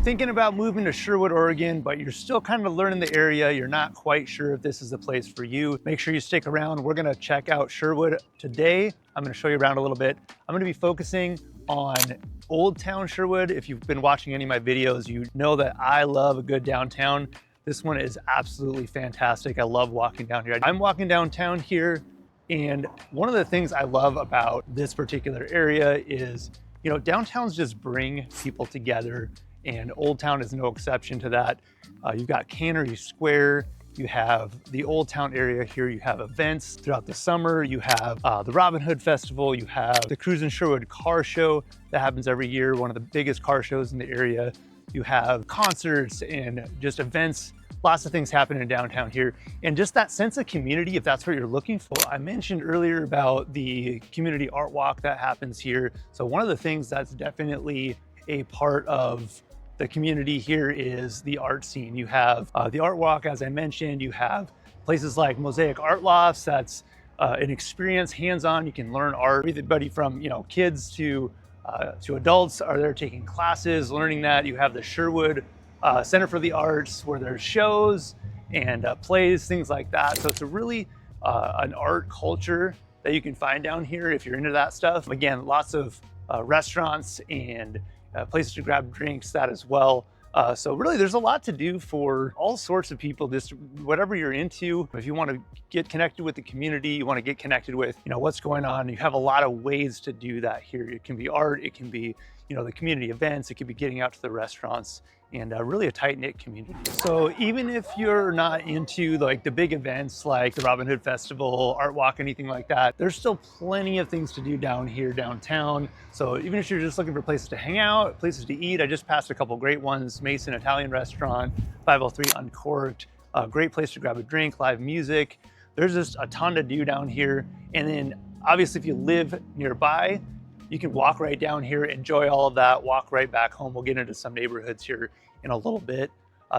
thinking about moving to Sherwood, Oregon, but you're still kind of learning the area, you're not quite sure if this is the place for you, make sure you stick around. We're gonna check out Sherwood today. I'm gonna show you around a little bit. I'm gonna be focusing on Old Town Sherwood. If you've been watching any of my videos, you know that I love a good downtown. This one is absolutely fantastic. I love walking down here. I'm walking downtown here, and one of the things I love about this particular area is, you know, downtowns just bring people together, and Old Town is no exception to that. You've got Cannery Square, you have the Old Town area here, you have events throughout the summer, you have the Robin Hood Festival, you have the Cruisin' Sherwood car show that happens every year, one of the biggest car shows in the area. You have concerts and just events, lots of things happening downtown here. And just that sense of community, if that's what you're looking for. I mentioned earlier about the community art walk that happens here. So one of the things that's definitely a part of the community here is the art scene. You have the art walk, as I mentioned, you have places like Mosaic Art Lofts. That's an experience, hands-on. You can learn art. Everybody from, you know, kids to adults are there taking classes, learning that. You have the Sherwood Center for the Arts, where there's shows and plays, things like that. So it's a really an art culture that you can find down here if you're into that stuff. Again, lots of restaurants and places to grab drinks, that as well. So really there's a lot to do for all sorts of people, just whatever you're into. If you want to get connected with the community, you want to get connected with, you know, what's going on, you have a lot of ways to do that here. It can be art, it can be, you know, the community events, it could be getting out to the restaurants, and really a tight-knit community. So even if you're not into like the big events like the Robin Hood Festival, Art Walk, anything like that, there's still plenty of things to do down here downtown. So even if you're just looking for places to hang out, places to eat, I just passed a couple great ones. Mason Italian Restaurant, 503 Uncorked, a great place to grab a drink, live music. There's just a ton to do down here. And then obviously if you live nearby, you can walk right down here, enjoy all of that, walk right back home. We'll get into some neighborhoods here in a little bit.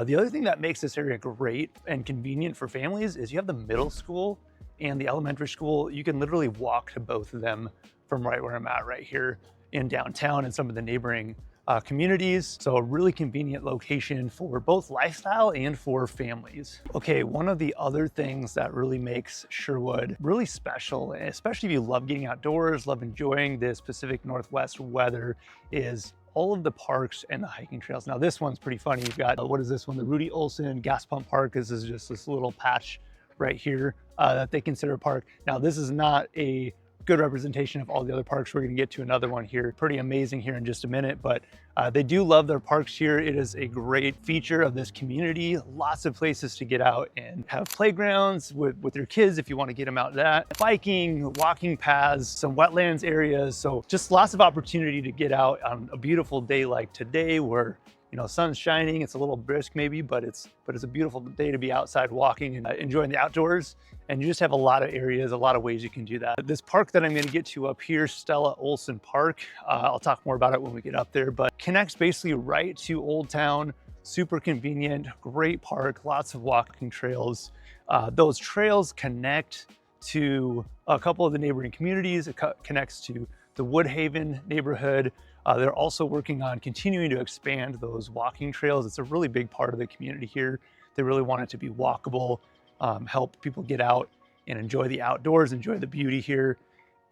The other thing that makes this area great and convenient for families is you have the middle school and the elementary school. You can literally walk to both of them from right where I'm at right here in downtown and some of the neighboring communities. So a really convenient location for both lifestyle and for families. Okay, one of the other things that really makes Sherwood really special, especially if you love getting outdoors, love enjoying this Pacific Northwest weather, is all of the parks and the hiking trails. Now this one's pretty funny. You've got, what is this one? The Rudy Olsen Gas Pump Park. This is just this little patch right here that they consider a park. Now this is not a good representation of all the other parks. We're gonna get to another one here, pretty amazing here in just a minute, but they do love their parks here. It is a great feature of this community. Lots of places to get out and have playgrounds with your kids if you want to get them out that. Biking, walking paths, some wetlands areas. So just lots of opportunity to get out on a beautiful day like today where, you know, sun's shining, it's a little brisk maybe, but it's a beautiful day to be outside walking and enjoying the outdoors. And you just have a lot of areas, a lot of ways you can do that. This park that I'm gonna get to up here, Stella Olsen Park, I'll talk more about it when we get up there, but connects basically right to Old Town, super convenient, great park, lots of walking trails. Those trails connect to a couple of the neighboring communities. It connects to the Woodhaven neighborhood. They're also working on continuing to expand those walking trails. It's a really big part of the community here. They really want it to be walkable, help people get out and enjoy the outdoors, enjoy the beauty here.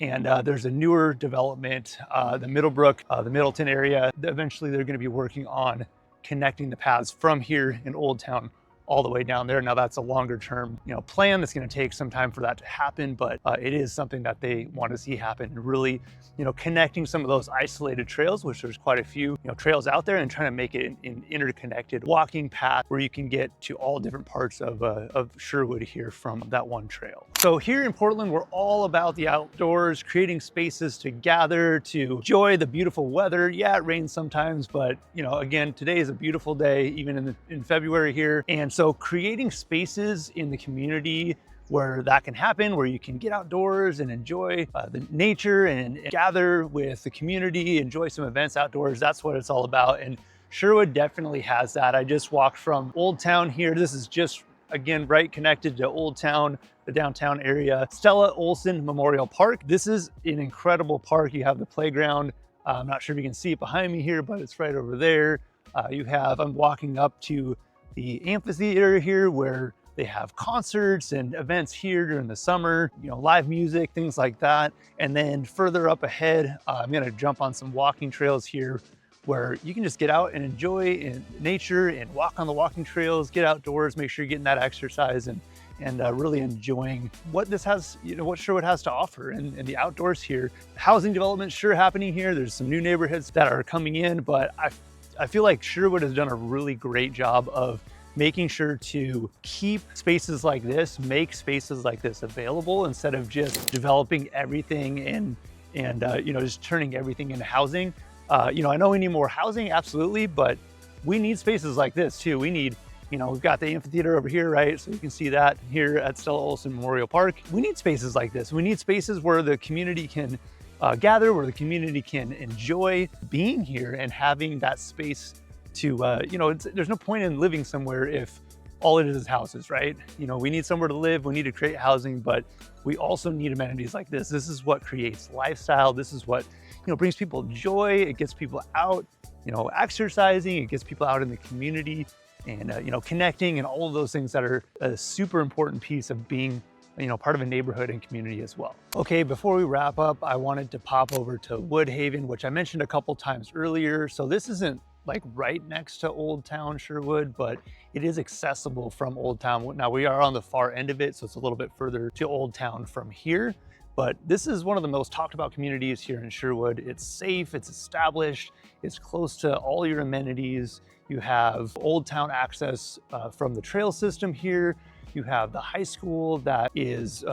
And there's a newer development, the Middlebrook, the Middleton area. Eventually they're gonna be working on connecting the paths from here in Old Town all the way down there. Now that's a longer term, you know, plan that's going to take some time for that to happen, but it is something that they want to see happen, and really, you know, connecting some of those isolated trails, which there's quite a few, you know, trails out there, and trying to make it an interconnected walking path where you can get to all different parts of Sherwood here from that one trail. So here in Portland, we're all about the outdoors, creating spaces to gather, to enjoy the beautiful weather. Yeah, it rains sometimes, but you know, again, today is a beautiful day, even in February here. And so creating spaces in the community where that can happen, where you can get outdoors and enjoy the nature and gather with the community, enjoy some events outdoors. That's what it's all about. And Sherwood definitely has that. I just walked from Old Town here. This is just, again, right connected to Old Town, the downtown area. Stella Olsen Memorial Park. This is an incredible park. You have the playground. I'm not sure if you can see it behind me here, but it's right over there. I'm walking up to the amphitheater here where they have concerts and events here during the summer, live music, things like that. And then further up ahead, I'm gonna jump on some walking trails here where you can just get out and enjoy in nature and walk on the walking trails, get outdoors, make sure you're getting that exercise and really enjoying what this has, what Sherwood has to offer and the outdoors here. Housing development sure happening here. There's some new neighborhoods that are coming in, but I feel like Sherwood has done a really great job of making sure to keep spaces like this, make spaces like this available instead of just developing everything and just turning everything into housing. I know we need more housing, absolutely, but we need spaces like this too. We need, we've got the amphitheater over here, right? So you can see that here at Stella Olsen Memorial Park. We need spaces like this. We need spaces where the community can gather, where the community can enjoy being here and having that space to, there's no point in living somewhere if all it is houses, right? We need somewhere to live, we need to create housing, but we also need amenities like this. This is what creates lifestyle. This is what, brings people joy. It gets people out, exercising. It gets people out in the community and, connecting and all of those things that are a super important piece of being, part of a neighborhood and community as well. Okay, before we wrap up, I wanted to pop over to Woodhaven, which I mentioned a couple times earlier. So this isn't like right next to Old Town Sherwood, but it is accessible from Old Town. Now we are on the far end of it, so it's a little bit further to Old Town from here. But this is one of the most talked about communities here in Sherwood. It's safe, it's established, it's close to all your amenities. You have Old Town access from the trail system here. You have the high school that is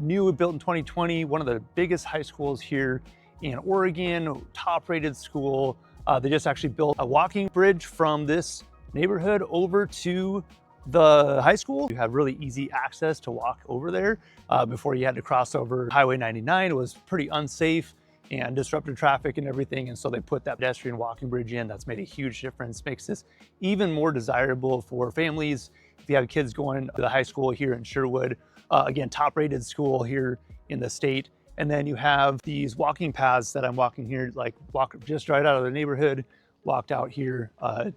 new, built in 2020, one of the biggest high schools here in Oregon, top-rated school. They just actually built a walking bridge from this neighborhood over to the high school. You have really easy access to walk over there. Before you had to cross over Highway 99, it was pretty unsafe and disrupted traffic and everything. And so they put that pedestrian walking bridge in. That's made a huge difference, makes this even more desirable for families. If you have kids going to the high school here in Sherwood, again, top-rated school here in the state. And then you have these walking paths that I'm walking here, like walk just right out of the neighborhood, walked out here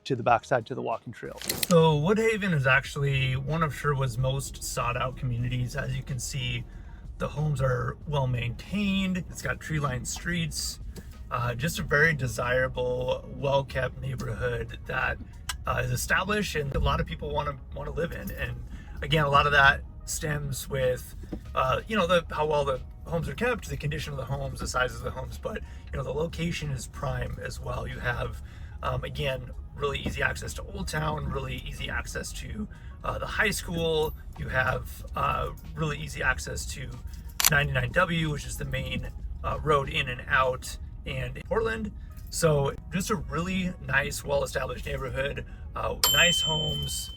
to the backside to the walking trail. So Woodhaven is actually one of Sherwood's most sought out communities. As you can see, the homes are well maintained. It's got tree-lined streets, just a very desirable, well-kept neighborhood that is established and a lot of people want to live in. And again, a lot of that stems with, how well the homes are kept, the condition of the homes, the size of the homes, but the location is prime as well. You have, again, really easy access to Old Town, really easy access to the high school. You have really easy access to 99W, which is the main road in and out, and Portland. So just a really nice, well-established neighborhood, nice homes,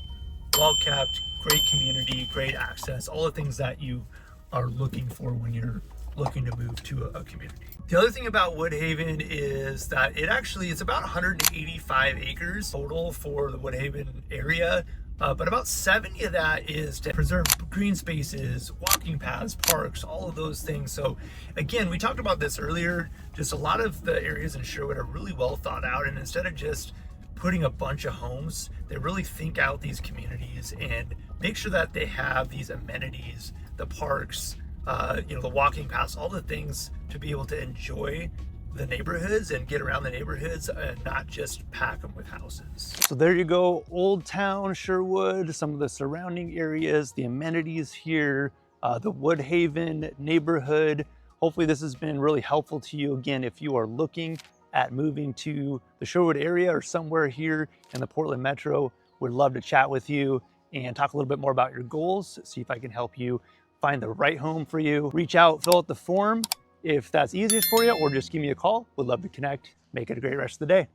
well-kept, great community, great access, all the things that you are looking for when you're looking to move to a community. The other thing about Woodhaven is that it's about 185 acres total for the Woodhaven area, but about 70 of that is to preserve green spaces, walking paths, parks, all of those things. So again, we talked about this earlier, just a lot of the areas in Sherwood are really well thought out, and instead of just putting a bunch of homes, they really think out these communities and make sure that they have these amenities, the parks, the walking paths, all the things to be able to enjoy the neighborhoods and get around the neighborhoods and not just pack them with houses. So there you go, Old Town Sherwood, some of the surrounding areas, the amenities here, the Woodhaven neighborhood. Hopefully this has been really helpful to you. Again, if you are looking at moving to the Sherwood area or somewhere here in the Portland Metro, would love to chat with you and talk a little bit more about your goals, see if I can help you find the right home for you. Reach out, fill out the form if that's easiest for you, or just give me a call. Would love to connect. Make it a great rest of the day.